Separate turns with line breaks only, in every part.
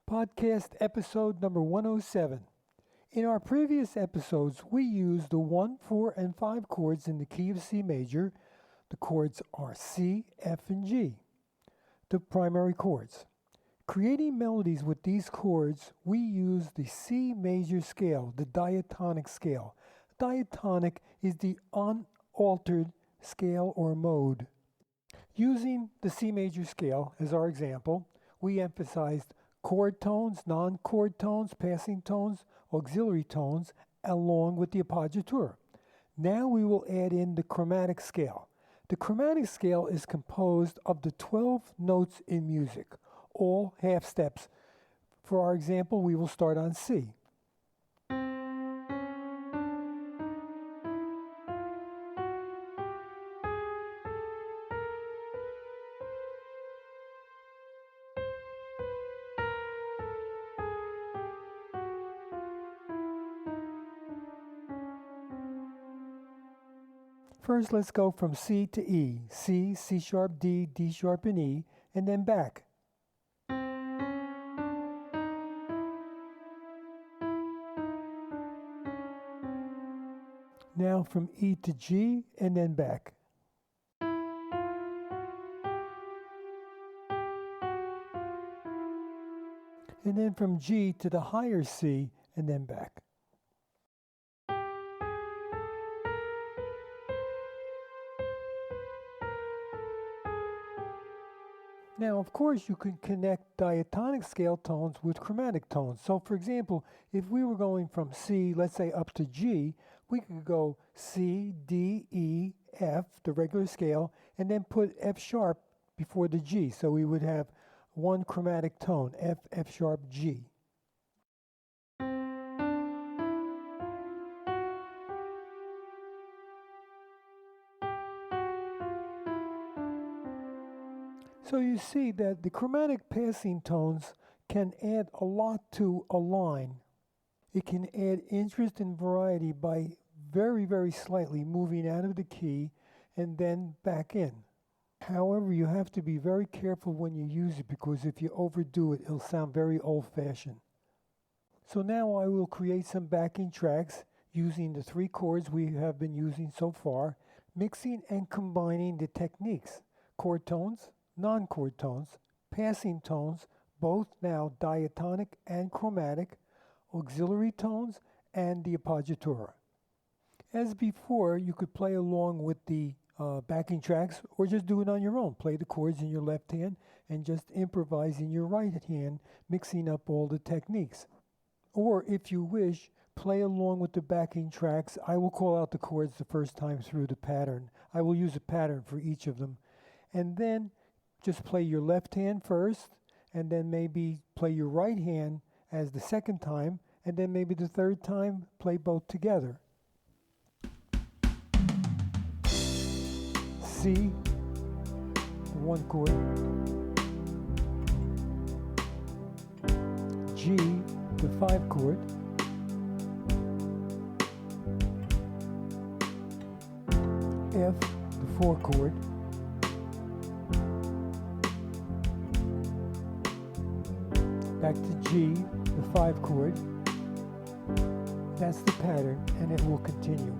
Podcast episode number 107. In our previous episodes, we used the 1, 4, and 5 chords in the key of C major. The chords are C, F, and G, the primary chords. Creating melodies with these chords, we use the C major scale, the diatonic scale. Diatonic is the unaltered scale or mode. Using the C major scale as our example, we emphasized chord tones, non-chord tones, passing tones, auxiliary tones, along with the appoggiatura. Now we will add in the chromatic scale. The chromatic scale is composed of the 12 notes in music, all half steps. For our example, we will start on C. First, let's go from C to E. C, C sharp, D, D sharp, and E, and then back. Now from E to G, and then back. And then from G to the higher C, and then back. Now, of course, you can connect diatonic scale tones with chromatic tones. So, for example, if we were going from C, let's say up to G, we could go C, D, E, F, the regular scale, and then put F sharp before the G. So we would have one chromatic tone, F, F sharp, G. So you see that the chromatic passing tones can add a lot to a line. It can add interest and variety by very, very slightly moving out of the key and then back in. However, you have to be very careful when you use it because if you overdo it, it'll sound very old-fashioned. So now I will create some backing tracks using the 3 chords we have been using so far, mixing and combining the techniques, chord tones, non-chord tones, passing tones, both now diatonic and chromatic, auxiliary tones, and the appoggiatura. As before, you could play along with the backing tracks or just do it on your own. Play the chords in your left hand and just improvise in your right hand, mixing up all the techniques. Or if you wish, play along with the backing tracks. I will call out the chords the first time through the pattern. I will use a pattern for each of them. And then just play your left hand first, and then maybe play your right hand as the second time, and then maybe the third time, play both together. C, the 1 chord. G, the 5 chord. F, the 4 chord. Back to G, the 5 chord. That's the pattern, and it will continue.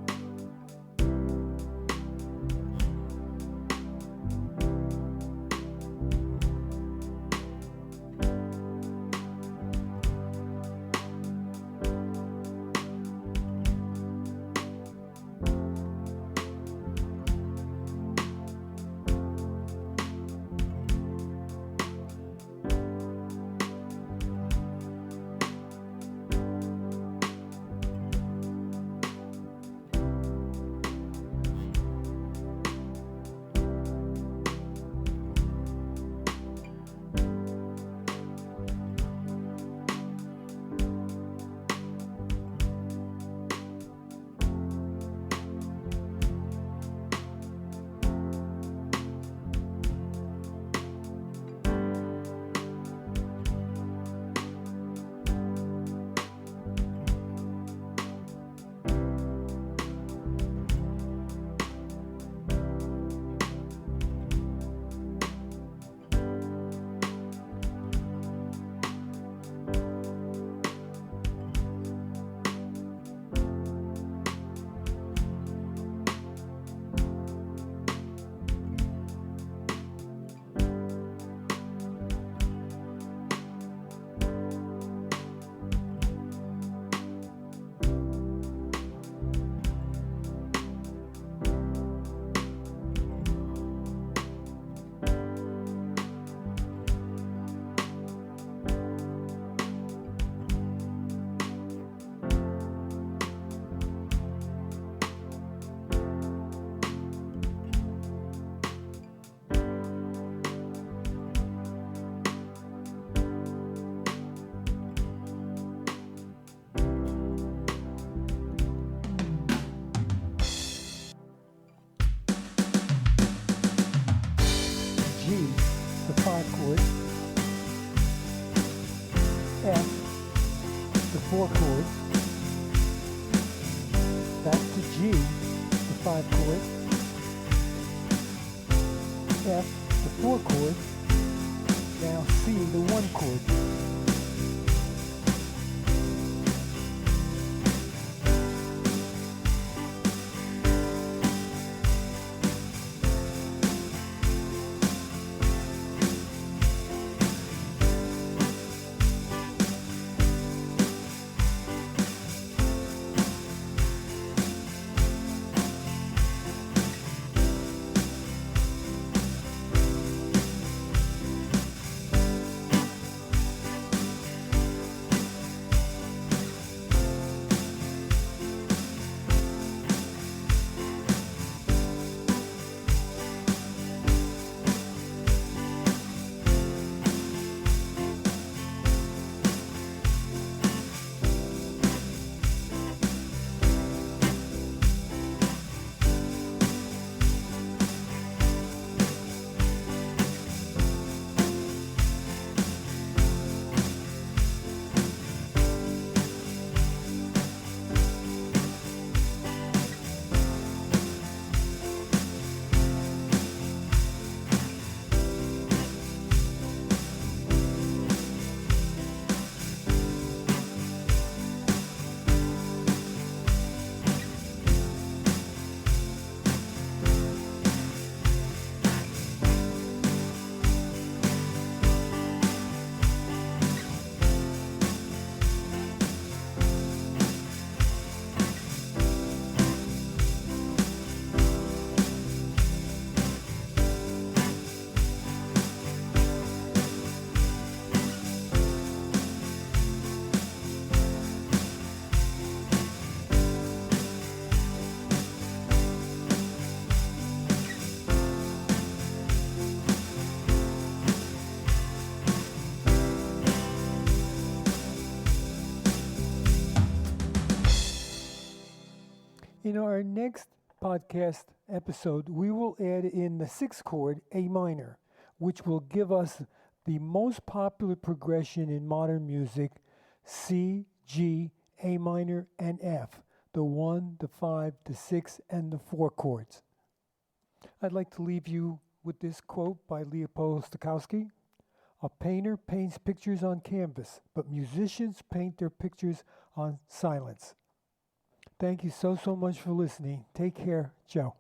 F, the 4 chords, back to G, the 5 chord, F, the 4 chord, now C, the 1 chord. In our next podcast episode, we will add in the 6th chord, A minor, which will give us the most popular progression in modern music, C, G, A minor, and F, the 1, the 5, the 6, and the 4 chords. I'd like to leave you with this quote by Leopold Stokowski. A painter paints pictures on canvas, but musicians paint their pictures on silence. Thank you so much for listening. Take care. Ciao.